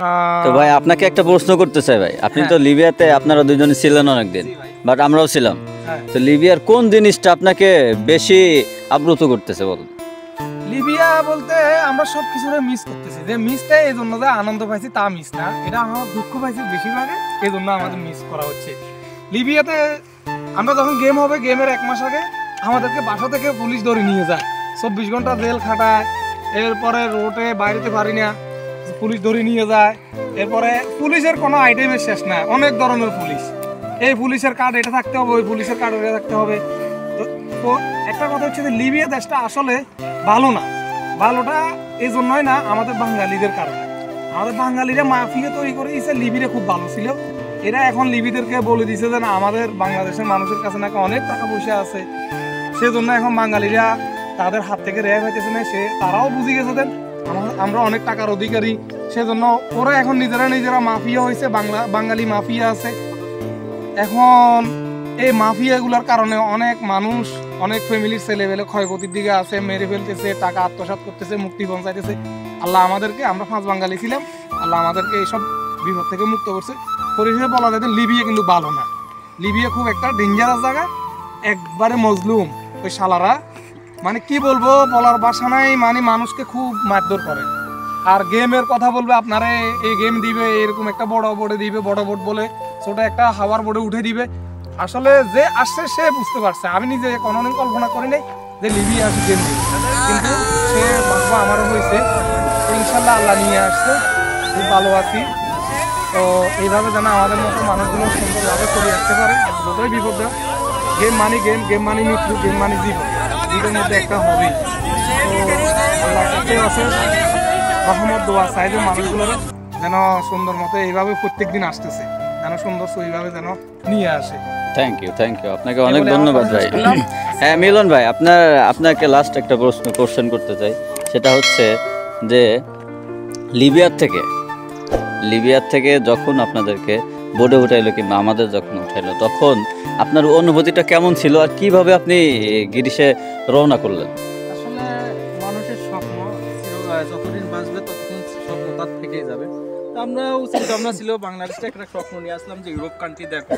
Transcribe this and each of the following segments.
তো ভাই আপনাকে একটা প্রশ্ন করতে চাই ভাই, আপনি তো লিবিয়াতে আপনারা দুজনে ছিলেন অনেকদিন, বাট আমরাও ছিলাম। তো লিবিয়ার কোন জিনিসটা আপনাকে বেশি আপ্লুত করতেছে বলুন? লিবিয়া বলতে আমরা সব কিছুরে মিস করতেছি, যে মিসটা এই জন্য যে আনন্দ পাইছি তা মিস না, এটা আমরা দুঃখ পাইছি বেশিরভাগে, এই জন্য আমাদের মিস করা হচ্ছে। লিবিয়াতে আমরা যখন গেম হবে, গেমের 1 মাস আগে আমাদেরকে বাসা থেকে পুলিশ ধরে নিয়ে যায়, 24 ঘন্টা জেল খাটায়, এরপরে রোডে বাইরেতে পারি না, পুলিশ ধরে নিয়ে যায়। এরপরে পুলিশের কোনো আইটেমের শেষ না, অনেক ধরনের পুলিশ, এই পুলিশের কার্ড এটা থাকতে হবে, ওই পুলিশের কার্ড এটা থাকতে হবে। তো একটা কথা হচ্ছে যে লিবিয়া দেশটা আসলে ভালো না, ভালোটা এই জন্যই না আমাদের বাঙালিদের কারণে। আমাদের বাঙালিরা মাফিয়া তৈরি করে দিয়েছে, লিবিরা খুব ভালো ছিল, এরা এখন লিবিদেরকে বলে দিয়েছে যে না আমাদের বাংলাদেশের মানুষের কাছে নাকি অনেক টাকা পয়সা আছে, সেজন্য এখন বাঙালিরা তাদের হাত থেকে রেহাই পাইতেছে না, তারাও বুঝে গেছে দেন আমরা অনেক টাকার অধিকারী, সেজন্য ওরা এখন নিজেরা মাফিয়া হয়েছে, বাঙালি মাফিয়া আছে। এখন এই মাফিয়াগুলোর কারণে অনেক মানুষ, অনেক ফ্যামিলির ছেলেবেলে ক্ষয়ক্ষতির দিকে আছে, মেরে ফেলতেছে, টাকা আত্মসাৎ করতেছে, মুক্তি পৌঁছাইতেছে। আল্লাহ আমাদেরকে, আমরা 5 বাঙালি ছিলাম, আল্লাহ আমাদেরকে এইসব বিপদ থেকে মুক্ত করছে। পরিশেষে বলা যায় লিবিয়া কিন্তু ভালো না, লিবিয়া খুব একটা ডেঞ্জারাস জায়গা, একবারে মজলুম ওই শালারা, মানে কি বলবো বলার ভাষা নাই, মানে মানুষকে খুব মারধর করে। আর গেমের কথা বলবে আপনারা, এই গেম দিবে এরকম একটা বড় বোর্ডে দিবে, বড় বোর্ড বলে ছোট একটা হাওয়ার বোর্ডে উঠে দিবে। আসলে যে আসছে সে বুঝতে পারছে, আমি নিজে কোনোদিন কল্পনা করি নাই যে লিবিয়া আসে গেম দিবে, কিন্তু সে বাবা আমারও হয়েছে, ইনশাল্লাহ আল্লাহ নিয়ে আসছে, খুব ভালো আছি। তো এইভাবে যেন আমাদের মতো মানুষগুলো সুন্দরভাবে চলে আসতে পারে, যতই বিপদ। গেম মানি গেম, গেম মানি মৃত্যু, গেম মানি জীবন, দুটোর মধ্যে একটা হবেই। তো আল্লাহর কাছে আছে রহমত, দোয়া চাই যে মানুষগুলোর যেন সুন্দর মতো এইভাবে প্রত্যেক দিন আসতেছে, যেন সুন্দর সেইভাবে যেন নিয়ে আসে। থ্যাংক ইউ, আপনাকে অনেক ধন্যবাদ ভাই। হ্যাঁ মিলন ভাই, আপনাকে লাস্ট একটা কোশ্চেন করতে চাই, সেটা হচ্ছে যে লিবিয়ার থেকে যখন আপনাদেরকে বোর্ডে উঠাইলো কিংবা আমাদের যখন উঠাইলো, তখন আপনার অনুভূতিটা কেমন ছিল আর কিভাবে আপনি গিরিশে রওনা করলেন? আসলে মানুষের স্বপ্ন যতদিন বাঁচবে ততদিন স্বপ্ন তার থেকেই যাবে। তো আমরাও চিন্তা ভাবনা ছিল বাংলাদেশটা একটা স্বপ্ন নিয়ে আসলাম যে ইউরোপ কান্ট্রি দেখো।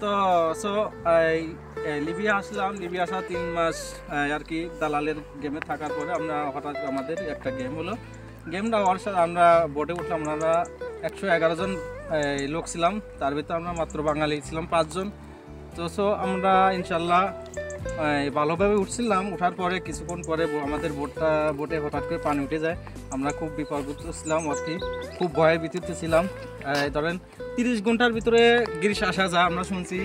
তো লিবিয়া আসলাম, লিবিয়া আসা 3 মাস আর কি দালালের গেমে থাকার পরে আমরা হঠাৎ আমাদের একটা গেম হলো, গেমটা হওয়ার সাথে আমরা বোটে উঠলাম, আমরা 111 জন লোক ছিলাম, তার ভিতরে আমরা মাত্র বাঙালি ছিলাম 5 জন। তো আমরা ইনশাল্লাহ ভালোভাবে উঠছিলাম, উঠার পরে কিছুক্ষণ পরে আমাদের বোটে হঠাৎ করে পানি উঠে যায়, আমরা খুব বিপর্যস্ত ছিলাম আর কি, খুব ভয়ের ভিতরে ছিলাম। ধরেন 30 ঘন্টার ভিতরে গিরিশ আসা যায়, আমরা শুনছি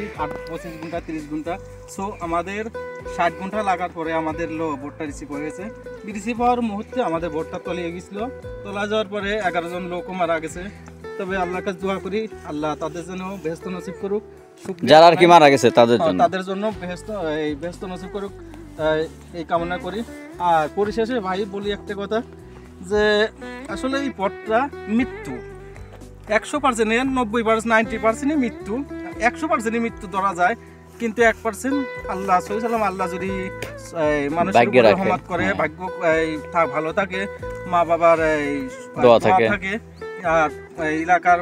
25 ঘন্টা 30 ঘন্টা। সো আমাদের 60 ঘন্টা লাগার পরে আমাদের বোটটা রিসিভ হয়ে গেছে। রিসিভ হওয়ার মুহূর্তে আমাদের বোটটা তলিয়ে গেছিলো, তোলা যাওয়ার পরে 11 জন লোকও মারা গেছে। তবে আল্লাহর কাছে দোয়া করি আল্লাহ তাদের জন্য বেহেশত নসিব করুক, যারা আর কি মারা গেছে তাদের জন্য বেহেশত নসিব করুক এই কামনা করি। আর পরিশেষে ভাই বলি একটা কথা, যে আসলে এই পথটা মৃত্যু 100%, 90%, 90%ই মৃত্যু, 100%ই মৃত্যু ধরা যায়, কিন্তু 1% আল্লাহ সাল্লাম আল্লাহ যদি মানুষের উপর রহমত করে, ভাগ্য ভালো থাকে, মা বাবার দোয়া থাকে, আর এলাকার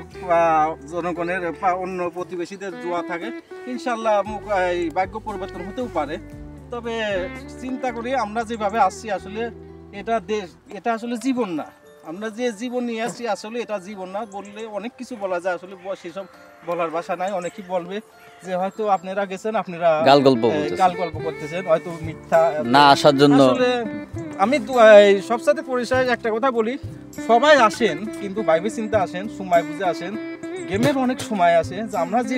জনগণের অন্য প্রতিবেশীদের দোয়া থাকে, ইনশাল্লাহ ভাগ্য পরিবর্তন হতেও পারে। তবে চিন্তা করি আমরা যেভাবে আসছি আসলে এটা আসলে জীবন না, আমরা যে জীবন নিয়ে আসছি আসলে এটা জীবন না, বললে অনেক কিছু বলা যায়, আসলে সেসব বলার ভাষা নাই। অনেকেই বলবে যে হয়তো আপনারা গেছেন, আপনারা গাল গল্প করতেছেন, হয়তো মিথ্যা না আসার জন্য। আসলে আমি সবসাথে পরিচয় একটা কথা বলি, সবাই আসেন কিন্তু ভাইবে চিন্তা আসেন, সময় বুঝে আসেন। গেমের অনেক সময় আছে, যে আমরা যে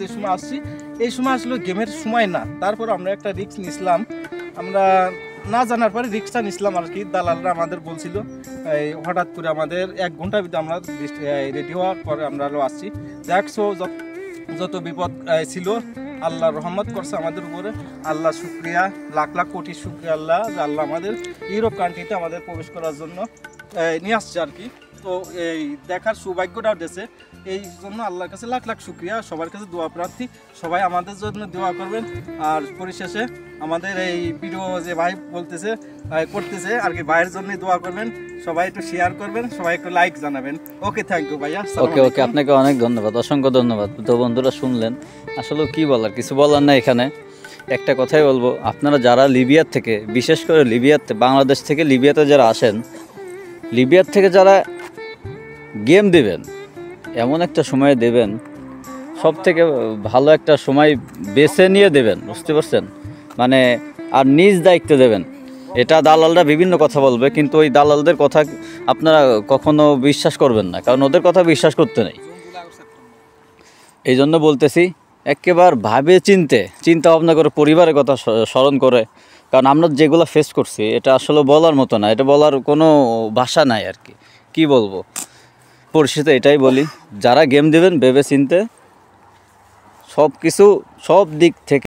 সময় আসছি এই সময় আসলে গেমের সময় না, তারপর আমরা একটা রিস্ক নিছিলাম, আমরা না জানার পরে রিক্সটা নিছিলাম আর কি। দালালরা আমাদের বলছিল, হঠাৎ করে আমাদের 1 ঘন্টার ভিতরে আমরা রেডি হওয়ার পরে আমরা আসছি। দেখছো যত বিপদ ছিল আল্লাহ রহমত করছে আমাদের উপরে, আল্লাহ শুক্রিয়া, লাখ লাখ কোটি শুক্রিয়া আল্লাহ, যে আল্লাহ আমাদের ইউরোপ কান্ট্রিতে আমাদের প্রবেশ করার জন্য নিয়ে আসছে আর কি। তো এই দেখার সৌভাগ্যটাও দিয়েছে, এই জন্য আল্লাহর কাছে লাখ লাখ শুকরিয়া। সবার কাছে দোয়া প্রার্থী, সবাই আমাদের জন্য দোয়া করবেন। আর পরিশেষে আমাদের এই ভিডিও যে ভাই বলতেছে করতেছে আর কি, ভাইয়ের জন্য দোয়া করবেন, সবাই একটু শেয়ার করবেন, সবাই একটু লাইক জানাবেন। ওকে, থ্যাংক ইউ ভাইয়া। ওকে ওকে, আপনাকে অনেক ধন্যবাদ, অসংখ্য ধন্যবাদ। তো বন্ধুরা শুনলেন, আসলে কি বলার, কিছু বলার না এখানে। একটা কথাই বলবো, আপনারা যারা লিবিয়ার থেকে, বিশেষ করে লিবিয়াতে, বাংলাদেশ থেকে লিবিয়াতে যারা আসেন, লিবিয়ার থেকে যারা গেম দেবেন, এমন একটা সময় দেবেন, সব থেকে ভালো একটা সময় বেছে নিয়ে দেবেন, বুঝতে পারছেন? মানে আর নিজ দায়িত্বে দেবেন। এটা দালালরা বিভিন্ন কথা বলবে, কিন্তু ওই দালালদের কথা আপনারা কখনো বিশ্বাস করবেন না, কারণ ওদের কথা বিশ্বাস করতে নেই। এই জন্য বলতেছি, একেবারে ভাবে চিন্তা ভাবনা করে, পরিবারের কথা স্মরণ করে, কারণ আমরা যেগুলো ফেস করছি এটা আসলে বলার মতো না, এটা বলার কোনো ভাষা নাই আর কি। কী বলবো, পরিস্থিতি এটাই বলি, যারা গেম দেবেন ভেবে চিনতে, সব দিক থেকে